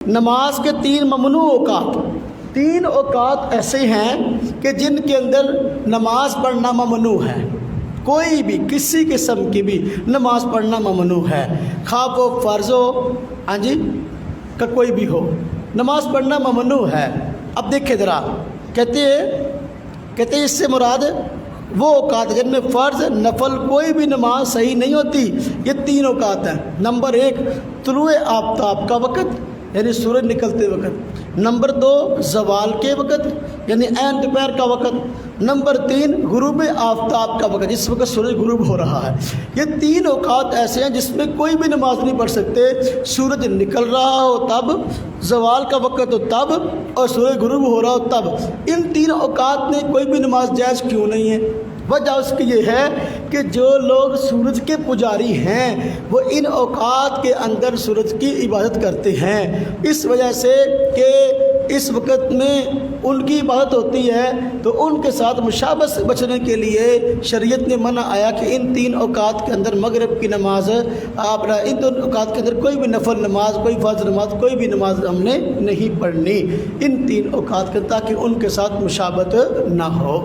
نماز کے 3 ممنوع اوقات، 3 اوقات ایسے ہیں کہ جن کے اندر نماز پڑھنا ممنوع ہے، کوئی بھی کسی قسم کی بھی نماز پڑھنا ممنوع ہے، خواہ وہ فرض ہو ہاں جی کا کوئی بھی ہو، نماز پڑھنا ممنوع ہے۔ اب دیکھیں ذرا، کہتے ہیں اس سے مراد وہ اوقات جن میں فرض نفل کوئی بھی نماز صحیح نہیں ہوتی، یہ 3 اوقات ہیں۔ نمبر 1 طلوع آفتاب کا وقت یعنی سورج نکلتے وقت، نمبر 2 زوال کے وقت یعنی عین دوپہر کا وقت، نمبر 3 غروب آفتاب کا وقت جس وقت سورج غروب ہو رہا ہے۔ یہ 3 اوقات ایسے ہیں جس میں کوئی بھی نماز نہیں پڑھ سکتے، سورج نکل رہا ہو تب، زوال کا وقت ہو تب، اور سورج غروب ہو رہا ہو تب۔ ان 3 اوقات میں کوئی بھی نماز جائز کیوں نہیں ہے؟ وجہ اس کی یہ ہے کہ جو لوگ سورج کے پجاری ہیں وہ ان اوقات کے اندر سورج کی عبادت کرتے ہیں، اس وجہ سے کہ اس وقت میں ان کی عبادت ہوتی ہے، تو ان کے ساتھ مشابہت سے بچنے کے لیے شریعت نے منع آیا کہ ان 3 اوقات کے اندر مغرب کی نماز ان 2 اوقات کے اندر کوئی بھی نفل نماز، کوئی فرض نماز، کوئی بھی نماز ہم نے نہیں پڑھنی ان 3 اوقات کے، تاکہ ان کے ساتھ مشابہت نہ ہو۔